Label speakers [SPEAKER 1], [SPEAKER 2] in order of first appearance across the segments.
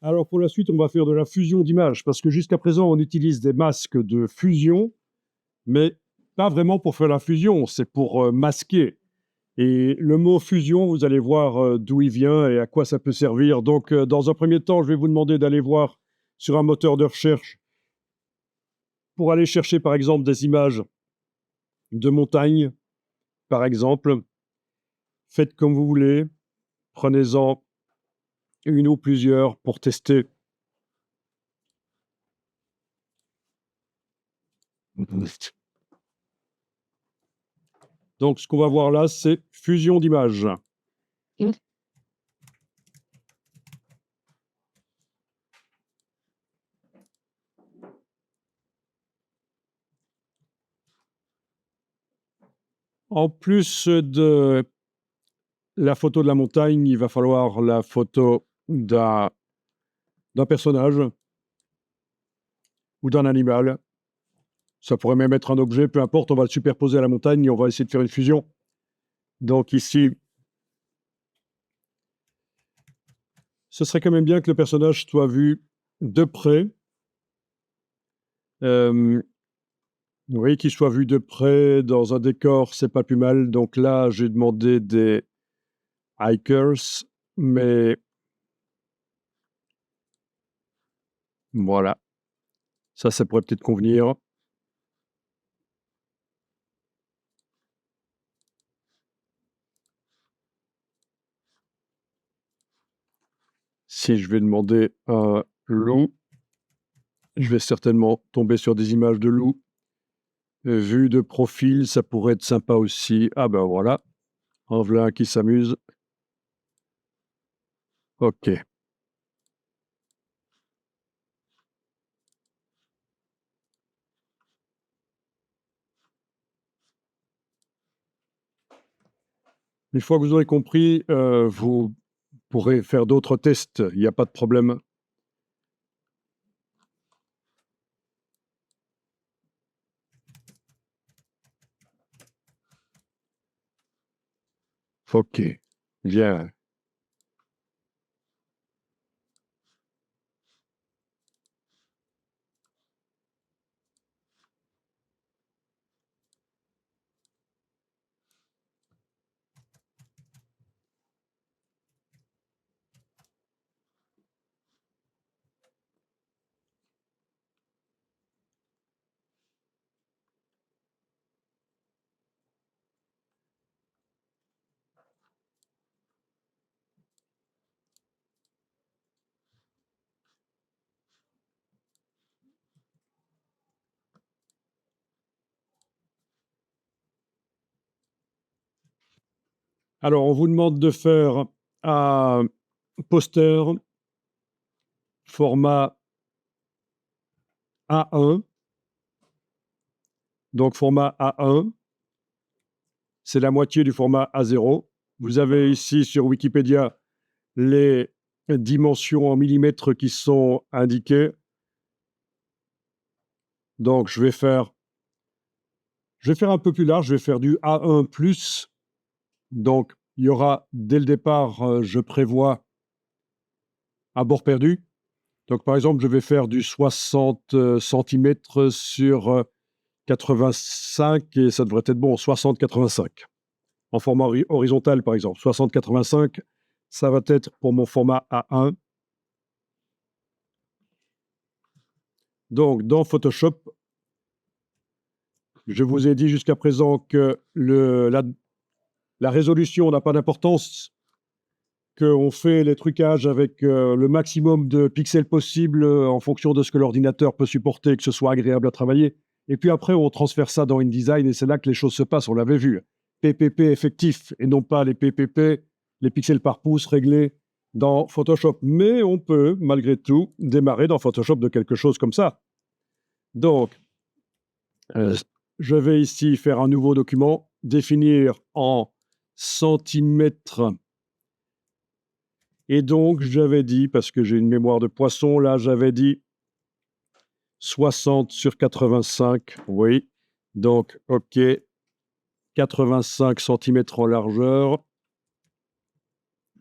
[SPEAKER 1] Alors pour la suite, on va faire de la fusion d'images, parce que jusqu'à présent, on utilise des masques de fusion, mais pas vraiment pour faire la fusion, c'est pour masquer. Et le mot fusion, vous allez voir d'où il vient et à quoi ça peut servir. Donc, dans un premier temps, je vais vous demander d'aller voir sur un moteur de recherche pour aller chercher, par exemple, des images de montagne, par exemple. Faites comme vous voulez, prenez-en une ou plusieurs pour tester. Donc, ce qu'on va voir là, c'est fusion d'images. En plus de la photo de la montagne, il va falloir la photo d'un personnage ou d'un animal. Ça pourrait même être un objet, peu importe, on va le superposer à la montagne et on va essayer de faire une fusion. Donc ici, ce serait quand même bien que le personnage soit vu de près. Oui, qu'il soit vu de près dans un décor, c'est pas plus mal. Donc là, j'ai demandé des hikers, mais voilà, ça pourrait peut-être convenir. Si je vais demander un loup, je vais certainement tomber sur des images de loups. Vue de profil, ça pourrait être sympa aussi. Ah ben voilà, en voilà un qui s'amuse. Ok. Une fois que vous aurez compris, vous pourrez faire d'autres tests, il n'y a pas de problème. Ok, bien. Alors, on vous demande de faire un poster format A1. Donc, format A1, c'est la moitié du format A0. Vous avez ici sur Wikipédia les dimensions en millimètres qui sont indiquées. Donc, je vais faire un peu plus large, je vais faire du A1+. Donc, il y aura, dès le départ, je prévois un bord perdu. Donc, par exemple, je vais faire du 60 centimètres sur 85 et ça devrait être bon, 60-85. En format horizontal, par exemple. 60-85, ça va être pour mon format A1. Donc, dans Photoshop, je vous ai dit jusqu'à présent que la résolution n'a pas d'importance, qu'on fait les trucages avec le maximum de pixels possible en fonction de ce que l'ordinateur peut supporter, que ce soit agréable à travailler. Et puis après, on transfère ça dans InDesign et c'est là que les choses se passent, on l'avait vu. PPP effectif et non pas les PPP, les pixels par pouce réglés dans Photoshop. Mais on peut, malgré tout, démarrer dans Photoshop de quelque chose comme ça. Donc, je vais ici faire un nouveau document, définir en centimètres. Et donc, j'avais dit, parce que j'ai une mémoire de poisson, là, j'avais dit 60 sur 85, oui. Donc, OK, 85 centimètres en largeur,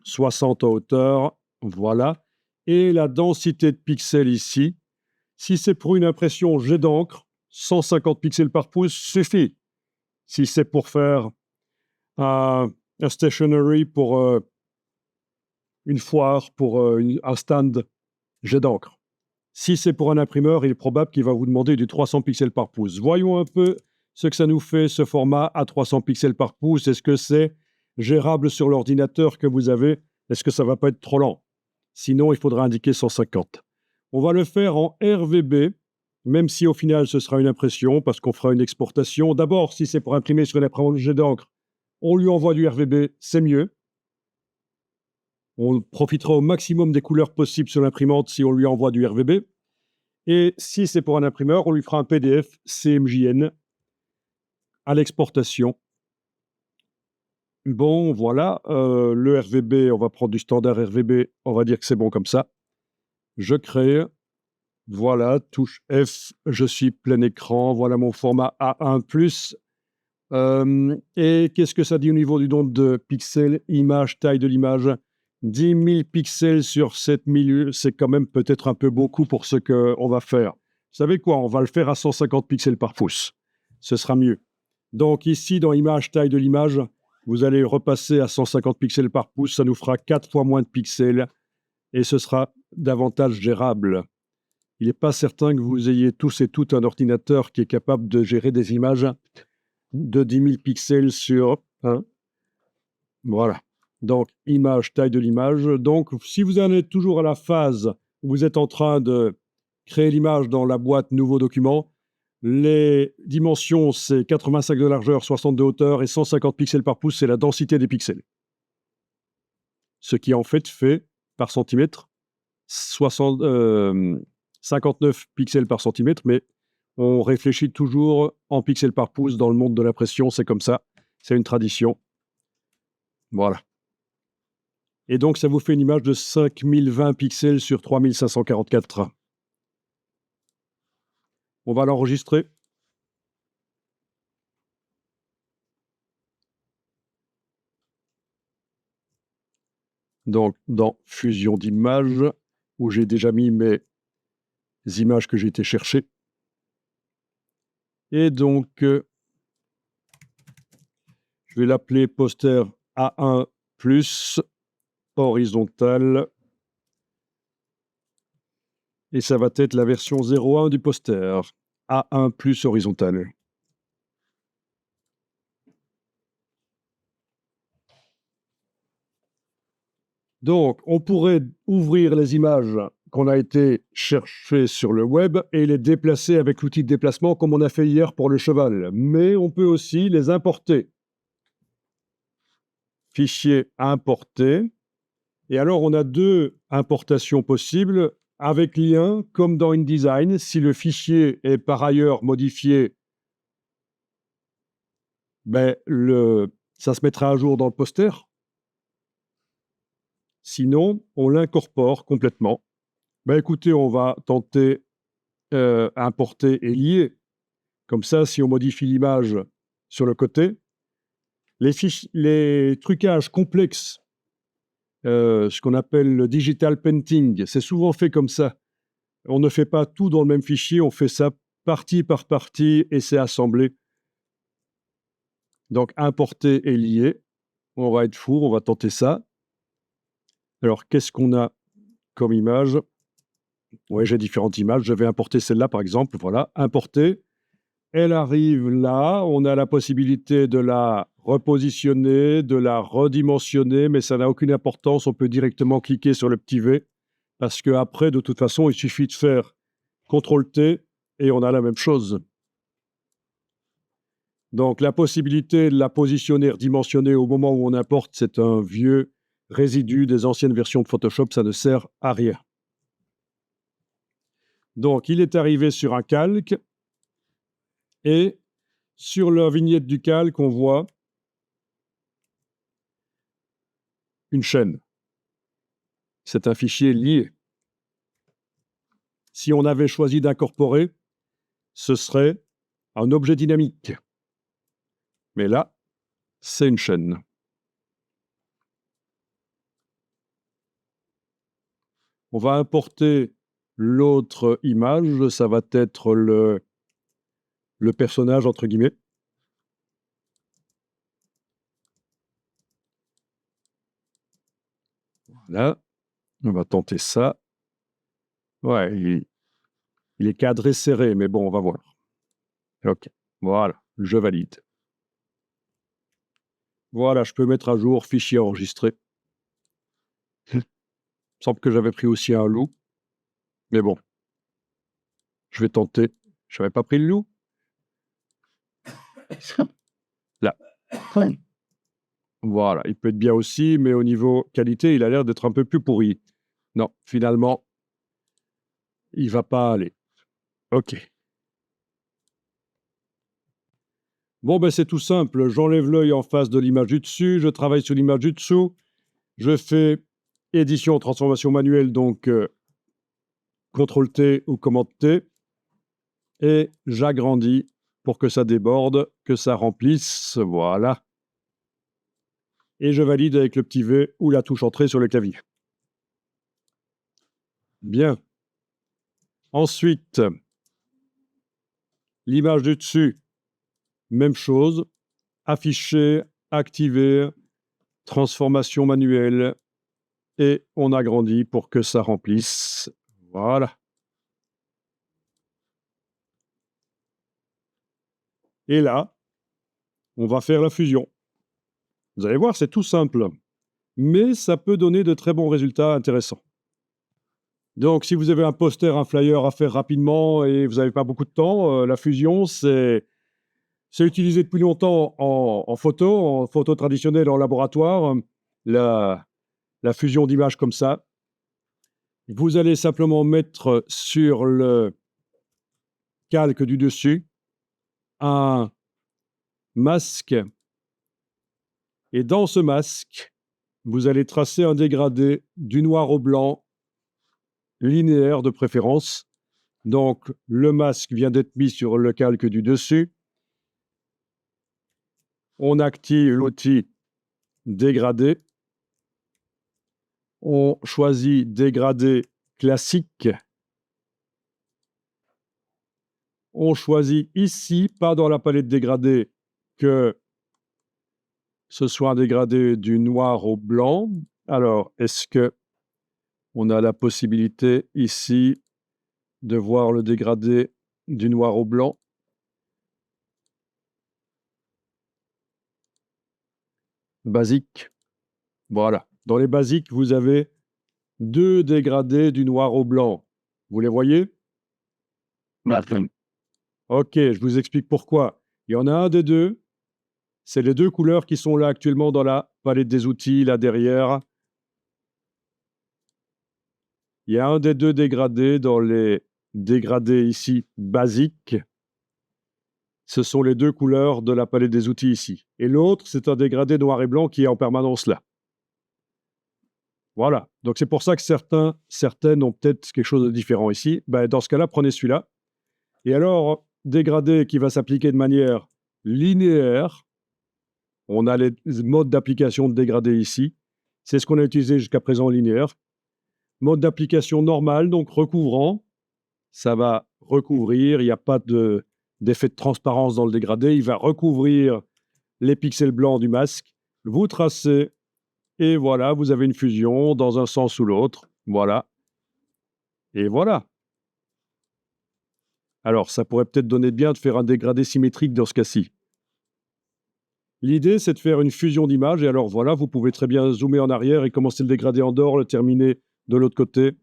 [SPEAKER 1] 60 en hauteur, voilà. et la densité de pixels ici. Si c'est pour une impression jet d'encre, 150 pixels par pouce suffit. Si c'est pour faire un stationery pour une foire, pour un stand jet d'encre. Si c'est pour un imprimeur, il est probable qu'il va vous demander du 300 pixels par pouce. Voyons un peu ce que ça nous fait, ce format à 300 pixels par pouce. Est-ce que c'est gérable sur l'ordinateur que vous avez? Est-ce que ça ne va pas être trop lent? Sinon, il faudra indiquer 150. On va le faire en RVB, même si au final, ce sera une impression, parce qu'on fera une exportation. D'abord, si c'est pour imprimer sur une imprimante jet d'encre, on lui envoie du RVB, c'est mieux. On profitera au maximum des couleurs possibles sur l'imprimante si on lui envoie du RVB. Et si c'est pour un imprimeur, on lui fera un PDF CMJN à l'exportation. Bon, voilà, le RVB, on va prendre du standard RVB, on va dire que c'est bon comme ça. Je crée, voilà, touche F, je suis plein écran, voilà mon format A1+. Et qu'est-ce que ça dit au niveau du nombre de pixels, image, taille de l'image? 10 000 pixels sur 7 000, c'est quand même peut-être un peu beaucoup pour ce qu'on va faire. Vous savez quoi? On va le faire à 150 pixels par pouce. Ce sera mieux. Donc ici, dans image, taille de l'image, vous allez repasser à 150 pixels par pouce. Ça nous fera 4 fois moins de pixels et ce sera davantage gérable. Il n'est pas certain que vous ayez tous et toutes un ordinateur qui est capable de gérer des images de 10 000 pixels sur 1. Voilà. Donc, image, taille de l'image. Donc, si vous en êtes toujours à la phase où vous êtes en train de créer l'image dans la boîte Nouveau document, les dimensions, c'est 85 de largeur, 60 de hauteur et 150 pixels par pouce, c'est la densité des pixels. Ce qui en fait par centimètre 59 pixels par centimètre, mais on réfléchit toujours en pixels par pouce dans le monde de l'impression, c'est comme ça, c'est une tradition. Voilà. Et donc, ça vous fait une image de 5020 pixels sur 3544. On va l'enregistrer. Donc, dans Fusion d'images, où j'ai déjà mis mes images que j'ai été chercher. Et donc, je vais l'appeler poster A1+, horizontal. Et ça va être la version 0.1 du poster, A1+ horizontal. Donc, on pourrait ouvrir les images qu'on a été chercher sur le web et les déplacer avec l'outil de déplacement comme on a fait hier pour le cheval. Mais on peut aussi les importer. Fichier importer. Et alors, on a deux importations possibles avec lien, comme dans InDesign. Si le fichier est par ailleurs modifié, ben, ça se mettra à jour dans le poster. Sinon, on l'incorpore complètement. Ben, écoutez, on va tenter importer et lier. Comme ça, si on modifie l'image sur le côté, les trucages complexes, ce qu'on appelle le digital painting, c'est souvent fait comme ça. On ne fait pas tout dans le même fichier, on fait ça partie par partie et c'est assemblé. Donc, importer et lier. On va être fou, on va tenter ça. Alors, qu'est-ce qu'on a comme image? Oui, j'ai différentes images. Je vais importer celle-là, par exemple. Voilà, importer. Elle arrive là. On a la possibilité de la repositionner, de la redimensionner, mais ça n'a aucune importance. On peut directement cliquer sur le petit V parce qu'après, de toute façon, il suffit de faire CTRL-T et on a la même chose. Donc, la possibilité de la positionner, redimensionner au moment où on importe, c'est un vieux résidu des anciennes versions de Photoshop. Ça ne sert à rien. Donc, il est arrivé sur un calque et sur la vignette du calque, on voit une chaîne. C'est un fichier lié. Si on avait choisi d'incorporer, ce serait un objet dynamique. Mais là, c'est une chaîne. On va importer l'autre image, ça va être le personnage, entre guillemets. Voilà, on va tenter ça. Ouais, il est cadré serré, mais bon, on va voir. OK, voilà, je valide. Voilà, je peux mettre à jour fichier enregistré. Il semble que j'avais pris aussi un loup, mais bon, je vais tenter. Je n'avais pas pris le loup? Là. Voilà, il peut être bien aussi, mais au niveau qualité, il a l'air d'être un peu plus pourri. Non, finalement, il va pas aller. OK. Bon, ben, c'est tout simple. J'enlève l'œil en face de l'image du dessus, je travaille sur l'image du dessous, je fais édition, transformation manuelle, donc CTRL-T ou commande-T, et j'agrandis pour que ça déborde, que ça remplisse, voilà. Et je valide avec le petit V ou la touche entrée sur le clavier. Bien. Ensuite, l'image du dessus, même chose, afficher, activer, transformation manuelle, et on agrandit pour que ça remplisse. Voilà. Et là, on va faire la fusion. Vous allez voir, c'est tout simple, mais ça peut donner de très bons résultats intéressants. Donc, si vous avez un poster, un flyer à faire rapidement et vous n'avez pas beaucoup de temps, la fusion, c'est utilisé depuis longtemps en photo traditionnelle en laboratoire, la fusion d'images comme ça. Vous allez simplement mettre sur le calque du dessus un masque, et dans ce masque, vous allez tracer un dégradé du noir au blanc, linéaire de préférence. Donc, le masque vient d'être mis sur le calque du dessus. On active l'outil dégradé. On choisit dégradé classique. On choisit ici, pas dans la palette dégradé, que ce soit un dégradé du noir au blanc. Alors, est-ce que on a la possibilité ici de voir le dégradé du noir au blanc? Basique. Voilà. Dans les basiques, vous avez 2 dégradés du noir au blanc. Vous les voyez? OK, je vous explique pourquoi. Il y en a un des 2, c'est les 2 couleurs qui sont là actuellement dans la palette des outils, là derrière. Il y a un des 2 dégradés dans les dégradés ici basiques. Ce sont les 2 couleurs de la palette des outils ici. Et l'autre, c'est un dégradé noir et blanc qui est en permanence là. Voilà. Donc c'est pour ça que certaines ont peut-être quelque chose de différent ici. Ben, dans ce cas-là, prenez celui-là. Et alors, dégradé qui va s'appliquer de manière linéaire. On a les modes d'application de dégradé ici. C'est ce qu'on a utilisé jusqu'à présent linéaire. Mode d'application normal, donc recouvrant. Ça va recouvrir, il n'y a pas d'effet de transparence dans le dégradé. Il va recouvrir les pixels blancs du masque. Vous tracez et voilà, vous avez une fusion dans un sens ou l'autre. Voilà. Et voilà. Alors, ça pourrait peut-être donner de bien de faire un dégradé symétrique dans ce cas-ci. L'idée, c'est de faire une fusion d'images. Et alors, voilà, vous pouvez très bien zoomer en arrière et commencer le dégradé en dehors, le terminer de l'autre côté.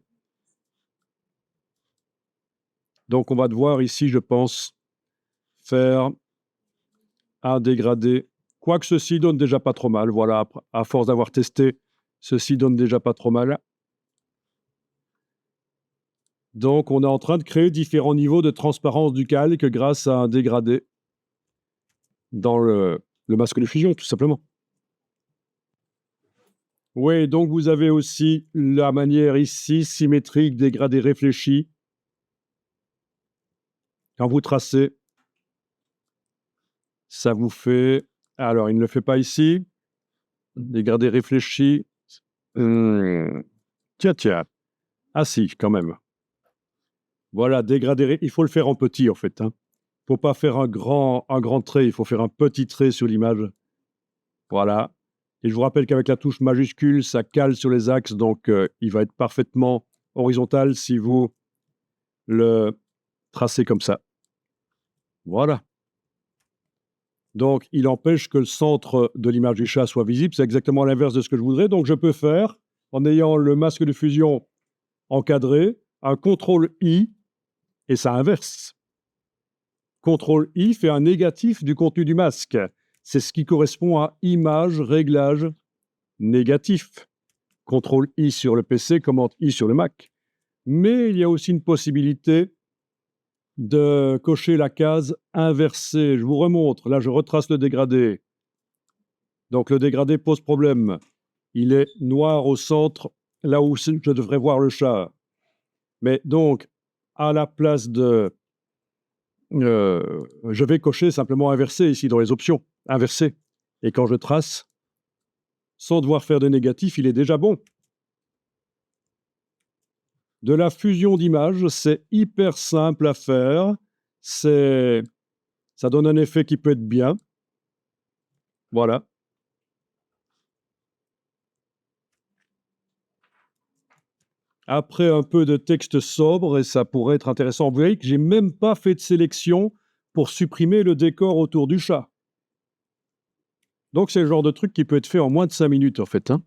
[SPEAKER 1] Donc, on va devoir ici, je pense, faire un dégradé. Quoique ceci donne déjà pas trop mal. Voilà, à force d'avoir testé, ceci donne déjà pas trop mal. Donc, on est en train de créer différents niveaux de transparence du calque grâce à un dégradé dans le masque de fusion, tout simplement. Oui, donc vous avez aussi la manière ici, symétrique, dégradé réfléchi. Quand vous tracez, ça vous fait... Alors, il ne le fait pas ici. Dégradé réfléchi. Tiens, tiens. Ah si, quand même. Voilà, dégrader, il faut le faire en petit, en fait, hein. Faut pas faire un grand trait, il faut faire un petit trait sur l'image. Voilà. Et je vous rappelle qu'avec la touche majuscule, ça cale sur les axes, donc il va être parfaitement horizontal si vous le tracez comme ça. Voilà. Donc, il empêche que le centre de l'image du chat soit visible. C'est exactement l'inverse de ce que je voudrais. Donc, je peux faire, en ayant le masque de fusion encadré, un CTRL-I, et ça inverse. CTRL-I fait un négatif du contenu du masque. C'est ce qui correspond à image, réglage, négatif. CTRL-I sur le PC, commande I sur le Mac. Mais il y a aussi une possibilité de cocher la case inversée. Je vous remontre. Là, je retrace le dégradé. Donc, le dégradé pose problème. Il est noir au centre, là où je devrais voir le chat. Mais donc, à la place de... je vais cocher simplement inversé ici dans les options. Inversé. Et quand je trace, sans devoir faire de négatif, il est déjà bon. De la fusion d'images, c'est hyper simple à faire. Ça donne un effet qui peut être bien. Voilà. Après un peu de texte sobre, et ça pourrait être intéressant. Vous voyez que j'ai même pas fait de sélection pour supprimer le décor autour du chat. Donc c'est le genre de truc qui peut être fait en moins de 5 minutes en fait, hein.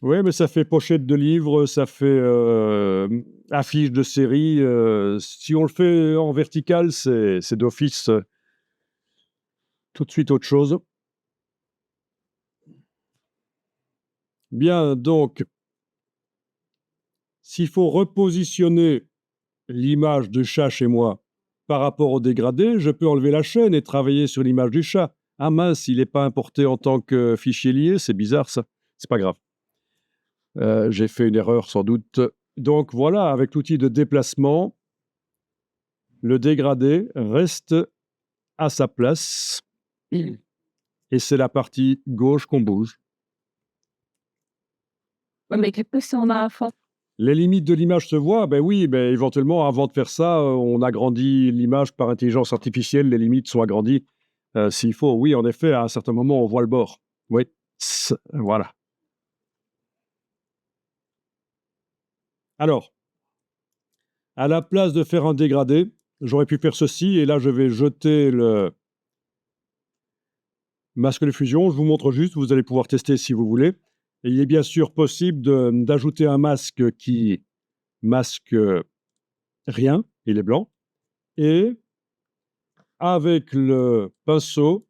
[SPEAKER 1] Oui, mais ça fait pochette de livre, ça fait affiche de série. Si on le fait en vertical, c'est d'office tout de suite autre chose. Bien, donc, s'il faut repositionner l'image du chat chez moi par rapport au dégradé, je peux enlever la chaîne et travailler sur l'image du chat. Ah mince, il n'est pas importé en tant que fichier lié, c'est bizarre ça. C'est pas grave. J'ai fait une erreur sans doute. Donc voilà, avec l'outil de déplacement, le dégradé reste à sa place et c'est la partie gauche qu'on bouge. Les limites de l'image se voient, ben oui, ben éventuellement, avant de faire ça, on agrandit l'image par intelligence artificielle, les limites sont agrandies s'il faut. Oui, en effet, à un certain moment, on voit le bord. Oui, voilà. Alors, à la place de faire un dégradé, j'aurais pu faire ceci, et là, je vais jeter le masque de fusion. Je vous montre juste, vous allez pouvoir tester si vous voulez. Et il est bien sûr possible d'ajouter un masque qui masque rien, il est blanc, et avec le pinceau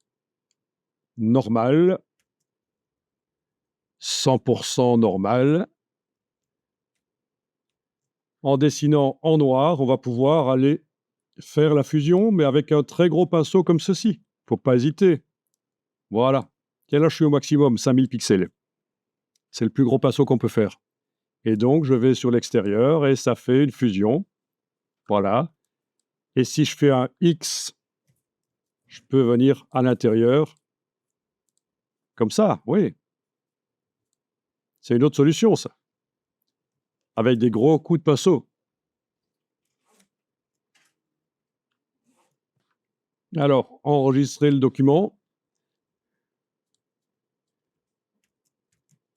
[SPEAKER 1] normal, 100% normal, en dessinant en noir, on va pouvoir aller faire la fusion, mais avec un très gros pinceau comme ceci. Faut pas hésiter. Voilà. Et là, je suis au maximum, 5000 pixels. C'est le plus gros pinceau qu'on peut faire. Et donc, je vais sur l'extérieur et ça fait une fusion. Voilà. Et si je fais un X, je peux venir à l'intérieur. Comme ça, oui. C'est une autre solution, ça. Avec des gros coups de pinceau. Alors, enregistrer le document.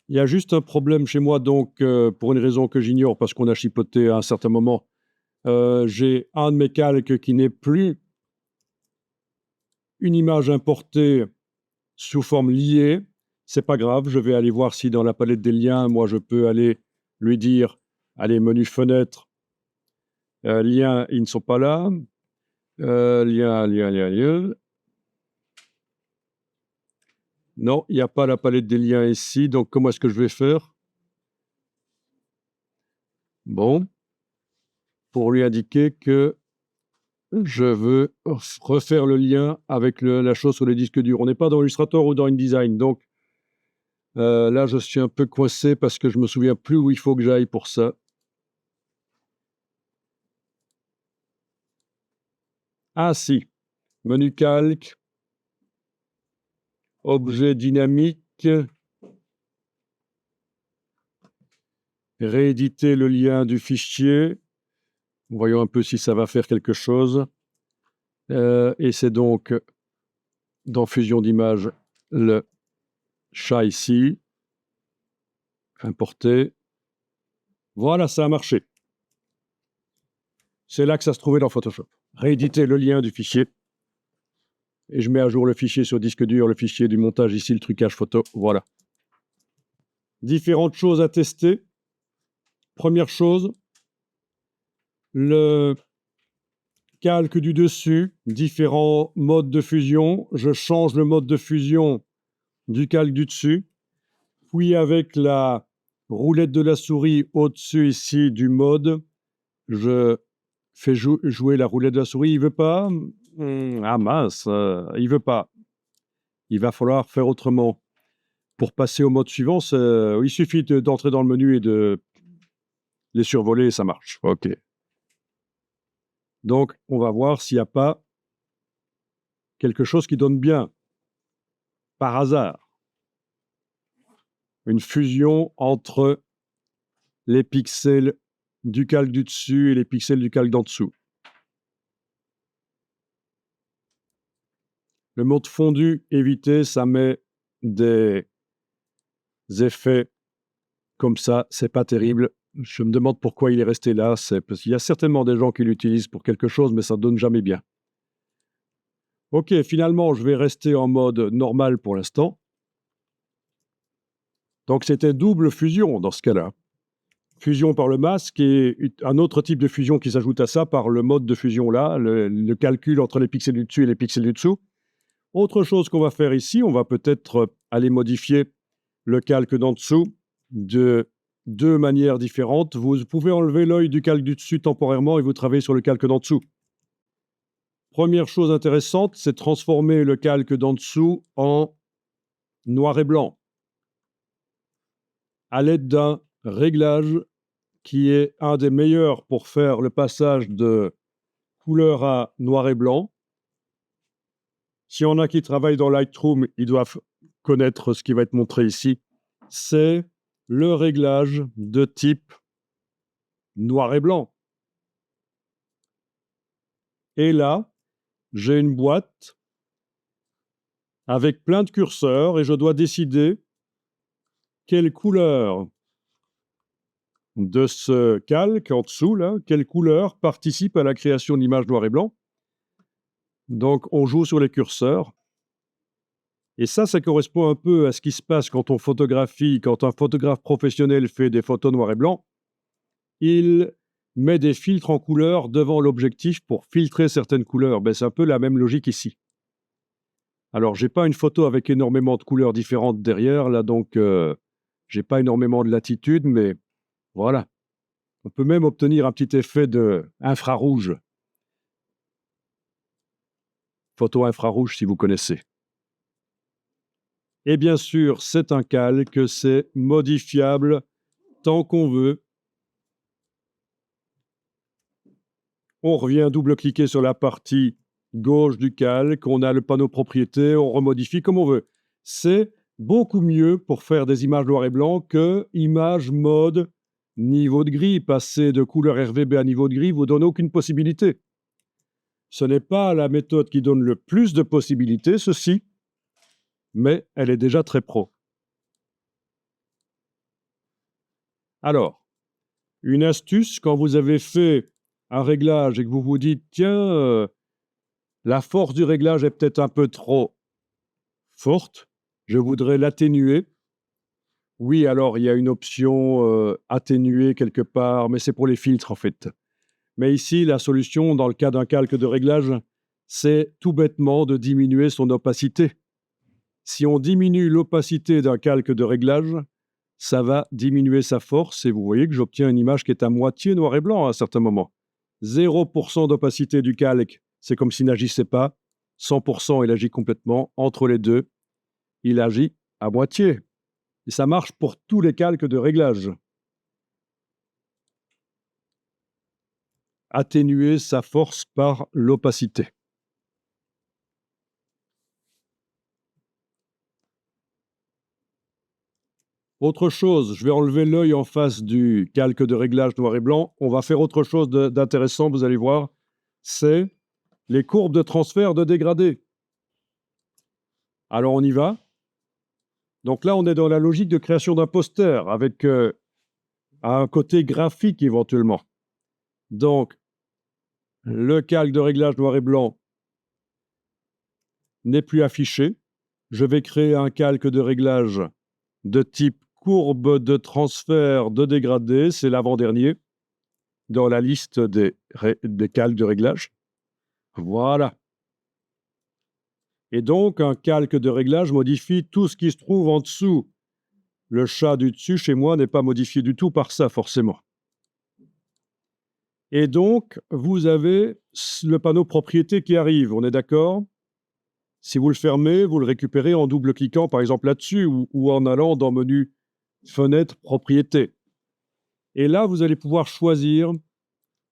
[SPEAKER 1] Il y a juste un problème chez moi, donc, pour une raison que j'ignore, parce qu'on a chipoté à un certain moment. J'ai un de mes calques qui n'est plus une image importée sous forme liée. C'est pas grave, je vais aller voir si dans la palette des liens, moi, je peux aller lui dire, allez, menu fenêtre, liens, ils ne sont pas là. Lien. Non, il n'y a pas la palette des liens ici, donc comment est-ce que je vais faire? Bon, pour lui indiquer que je veux refaire le lien avec la chose sur les disques durs. On n'est pas dans Illustrator ou dans InDesign, donc là, je suis un peu coincé parce que je me souviens plus où il faut que j'aille pour ça. Ah si, menu calque, objet dynamique, rééditer le lien du fichier. Voyons un peu si ça va faire quelque chose. Et c'est donc dans Fusion d'images le chat ici. Importer. Voilà, ça a marché. C'est là que ça se trouvait dans Photoshop. Rééditer le lien du fichier. Et je mets à jour le fichier sur disque dur, le fichier du montage ici, le trucage photo. Voilà. Différentes choses à tester. Première chose, le calque du dessus, différents modes de fusion. Je change le mode de fusion du calque du dessus. Puis avec la roulette de la souris au-dessus ici du mode, je fais jouer la roulette de la souris. Il veut pas. Ah mince, il veut pas. Il va falloir faire autrement. Pour passer au mode suivant, il suffit d'entrer dans le menu et de les survoler et ça marche. OK. Donc, on va voir s'il n'y a pas quelque chose qui donne bien, par hasard. Une fusion entre les pixels du calque du dessus et les pixels du calque d'en dessous. Le mode fondu, éviter, ça met des effets comme ça, c'est pas terrible. Je me demande pourquoi il est resté là. C'est parce qu'il y a certainement des gens qui l'utilisent pour quelque chose, mais ça donne jamais bien. OK, finalement, je vais rester en mode normal pour l'instant. Donc, c'était double fusion dans ce cas-là. Fusion par le masque et un autre type de fusion qui s'ajoute à ça par le mode de fusion là, le calcul entre les pixels du dessus et les pixels du dessous. Autre chose qu'on va faire ici, on va peut-être aller modifier le calque d'en dessous de deux manières différentes. Vous pouvez enlever l'œil du calque du dessus temporairement et vous travaillez sur le calque d'en dessous. Première chose intéressante, c'est transformer le calque d'en dessous en noir et blanc à l'aide d'un réglage qui est un des meilleurs pour faire le passage de couleur à noir et blanc. S'il y en a qui travaillent dans Lightroom, ils doivent connaître ce qui va être montré ici. C'est le réglage de type noir et blanc. Et là, j'ai une boîte avec plein de curseurs et je dois décider quelle couleur de ce calque en dessous, là, quelle couleur participe à la création d'images noir et blanc. Donc, on joue sur les curseurs. Et ça correspond un peu à ce qui se passe quand on photographie, quand un photographe professionnel fait des photos noir et blanc. Il met des filtres en couleur devant l'objectif pour filtrer certaines couleurs. Ben, c'est un peu la même logique ici. Alors, j'ai pas une photo avec énormément de couleurs différentes derrière, là, donc j'ai pas énormément de latitude, mais voilà. On peut même obtenir un petit effet de infrarouge. Photo infrarouge, si vous connaissez. Et bien sûr, c'est un calque, c'est modifiable tant qu'on veut. On revient double-cliquer sur la partie gauche du calque, on a le panneau propriétés, on remodifie comme on veut. C'est beaucoup mieux pour faire des images noir et blanc que image mode niveau de gris. Passer de couleur RGB à niveau de gris vous donne aucune possibilité. Ce n'est pas la méthode qui donne le plus de possibilités, ceci, mais elle est déjà très pro. Alors, une astuce, quand vous avez fait un réglage et que vous vous dites, tiens, la force du réglage est peut-être un peu trop forte, je voudrais l'atténuer. Oui, alors il y a une option atténuer quelque part, mais c'est pour les filtres en fait. Mais ici, la solution, dans le cas d'un calque de réglage, c'est tout bêtement de diminuer son opacité. Si on diminue l'opacité d'un calque de réglage, ça va diminuer sa force et vous voyez que j'obtiens une image qui est à moitié noir et blanc à un certain moment. 0% d'opacité du calque, c'est comme s'il n'agissait pas. 100%, il agit complètement. Entre les deux, il agit à moitié. Et ça marche pour tous les calques de réglage. Atténuer sa force par l'opacité. Autre chose, je vais enlever l'œil en face du calque de réglage noir et blanc. On va faire autre chose d'intéressant, vous allez voir. C'est les courbes de transfert de dégradé. Alors, on y va. Donc là, on est dans la logique de création d'un poster avec un côté graphique éventuellement. Donc, le calque de réglage noir et blanc n'est plus affiché. Je vais créer un calque de réglage de type courbe de transfert de dégradé. C'est l'avant-dernier dans la liste des calques de réglage. Voilà. Et donc, un calque de réglage modifie tout ce qui se trouve en dessous. Le chat du dessus, chez moi, n'est pas modifié du tout par ça, forcément. Et donc, vous avez le panneau propriété qui arrive, on est d'accord? Si vous le fermez, vous le récupérez en double-cliquant, par exemple, là-dessus, ou en allant dans menu fenêtre propriété. Et là, vous allez pouvoir choisir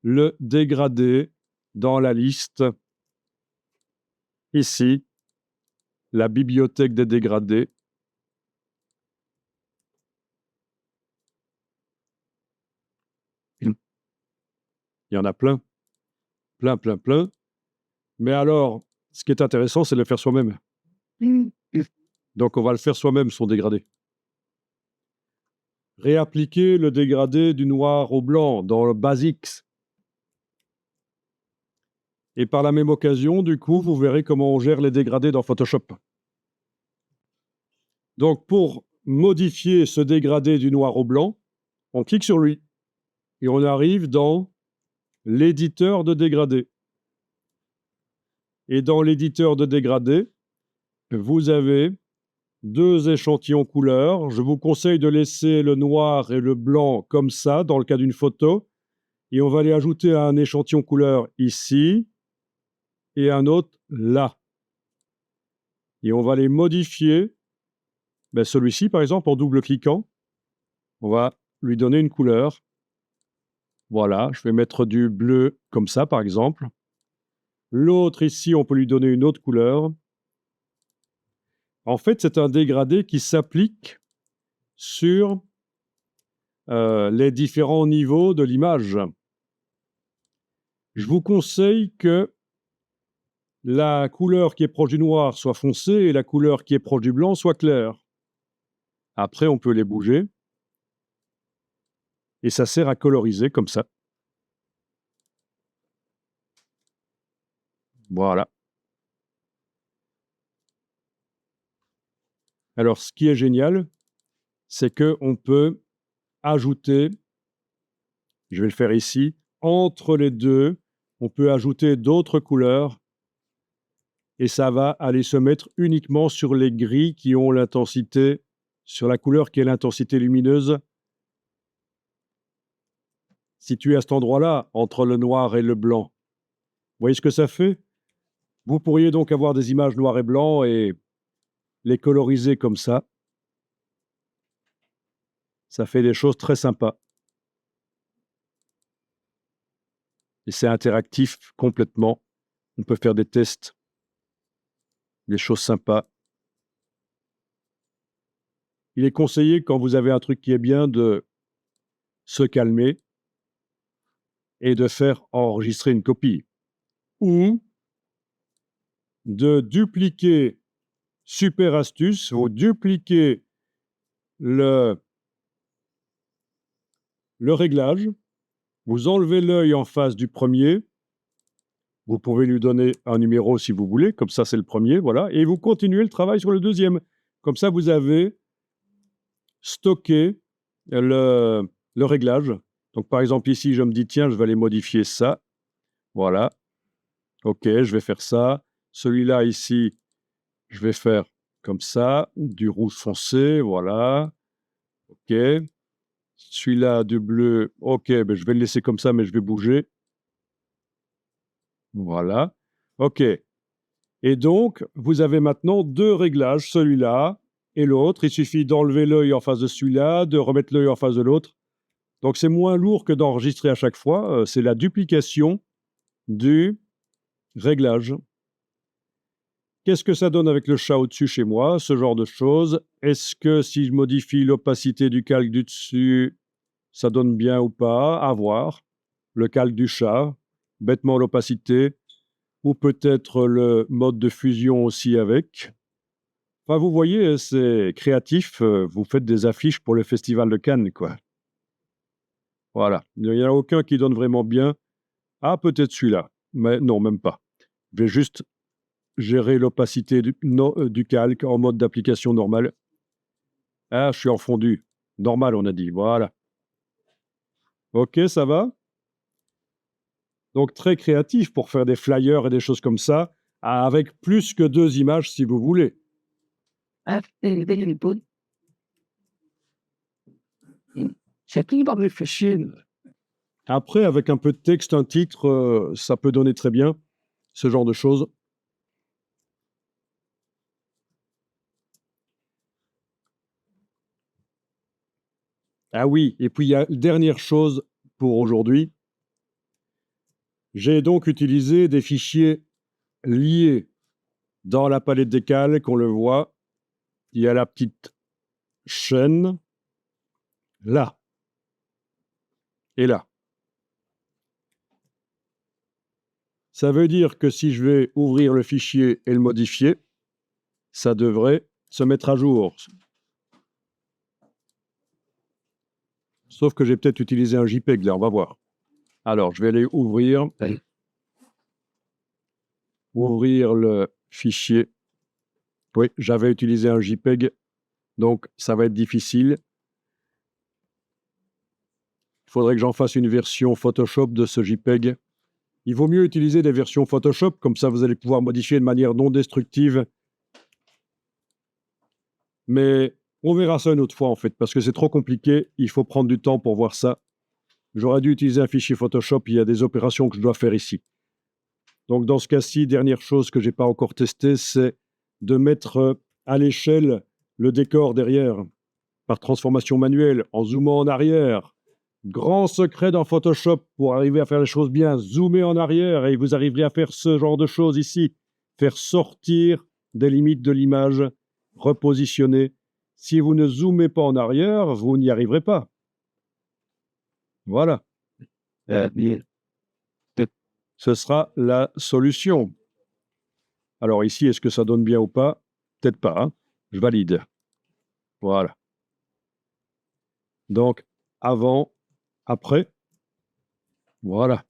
[SPEAKER 1] le dégradé dans la liste. Ici, la bibliothèque des dégradés. Il y en a plein. Plein, plein, plein. Mais alors, ce qui est intéressant, c'est de le faire soi-même. Donc, on va le faire soi-même, son dégradé. Réappliquer le dégradé du noir au blanc dans le Basics. Et par la même occasion, du coup, vous verrez comment on gère les dégradés dans Photoshop. Donc, pour modifier ce dégradé du noir au blanc, on clique sur lui. Et on arrive dans l'éditeur de dégradé. Et dans l'éditeur de dégradé, vous avez deux échantillons couleurs. Je vous conseille de laisser le noir et le blanc comme ça, dans le cas d'une photo. Et on va les ajouter à un échantillon couleur ici et un autre là. Et on va les modifier. Ben, celui-ci, par exemple, en double-cliquant, on va lui donner une couleur. Voilà, je vais mettre du bleu comme ça, par exemple. L'autre ici, on peut lui donner une autre couleur. En fait, c'est un dégradé qui s'applique sur les différents niveaux de l'image. Je vous conseille que la couleur qui est proche du noir soit foncée et la couleur qui est proche du blanc soit claire. Après, on peut les bouger. Et ça sert à coloriser comme ça. Voilà. Alors, ce qui est génial, c'est qu'on peut ajouter, je vais le faire ici, entre les deux, on peut ajouter d'autres couleurs et ça va aller se mettre uniquement sur les gris qui ont l'intensité, sur la couleur qui est l'intensité lumineuse, située à cet endroit-là, entre le noir et le blanc. Vous voyez ce que ça fait? Vous pourriez donc avoir des images noir et blanc et les coloriser comme ça. Ça fait des choses très sympas. Et c'est interactif complètement. On peut faire des tests, des choses sympas. Il est conseillé, quand vous avez un truc qui est bien, de se calmer et de faire enregistrer une copie. Ou de dupliquer, super astuce, vous dupliquez le réglage, vous enlevez l'œil en face du premier, vous pouvez lui donner un numéro si vous voulez, comme ça c'est le premier, voilà, et vous continuez le travail sur le deuxième. Comme ça, vous avez stocké le réglage. Donc, par exemple, ici, je me dis, tiens, je vais aller modifier ça. Voilà. OK, je vais faire ça. Celui-là, ici, je vais faire comme ça, du rouge foncé, voilà. OK. Celui-là, du bleu, OK, ben, je vais le laisser comme ça, mais je vais bouger. Voilà. OK. Et donc, vous avez maintenant deux réglages, celui-là et l'autre. Il suffit d'enlever l'œil en face de celui-là, de remettre l'œil en face de l'autre. Donc, c'est moins lourd que d'enregistrer à chaque fois. C'est la duplication du réglage. Qu'est-ce que ça donne avec le chat au-dessus chez moi? Ce genre de choses. Est-ce que si je modifie l'opacité du calque du dessus, ça donne bien ou pas? À voir. Le calque du chat, bêtement l'opacité, ou peut-être le mode de fusion aussi avec. Enfin, vous voyez, c'est créatif. Vous faites des affiches pour le Festival de Cannes, quoi. Voilà. Il n'y en a aucun qui donne vraiment bien. Ah, peut-être celui-là. Mais non, même pas. Je vais juste gérer l'opacité du calque en mode d'application normale. Ah, je suis en fondu. Normal, on a dit. Voilà. OK, ça va? Donc, très créatif pour faire des flyers et des choses comme ça, avec plus que 2 images si vous voulez. Après, avec un peu de texte, un titre, ça peut donner très bien ce genre de choses. Ah oui, et puis il y a dernière chose pour aujourd'hui. J'ai donc utilisé des fichiers liés dans la palette des calques, on le voit. Il y a la petite chaîne là et là. Ça veut dire que si je vais ouvrir le fichier et le modifier, ça devrait se mettre à jour. Sauf que j'ai peut-être utilisé un JPEG là, on va voir. Alors, je vais aller ouvrir le fichier. Oui, j'avais utilisé un JPEG, donc ça va être difficile. Il faudrait que j'en fasse une version Photoshop de ce JPEG. Il vaut mieux utiliser des versions Photoshop, comme ça vous allez pouvoir modifier de manière non destructive. Mais on verra ça une autre fois en fait, parce que c'est trop compliqué, il faut prendre du temps pour voir ça. J'aurais dû utiliser un fichier Photoshop, il y a des opérations que je dois faire ici. Donc dans ce cas-ci, dernière chose que je n'ai pas encore testée, c'est de mettre à l'échelle le décor derrière, par transformation manuelle, en zoomant en arrière. Grand secret dans Photoshop pour arriver à faire les choses bien, zoomer en arrière et vous arriverez à faire ce genre de choses ici. Faire sortir des limites de l'image, repositionner. Si vous ne zoomez pas en arrière, vous n'y arriverez pas. Voilà. Ce sera la solution. Alors ici, est-ce que ça donne bien ou pas? Peut-être pas, hein. Je valide. Voilà. Donc, avant, après, voilà.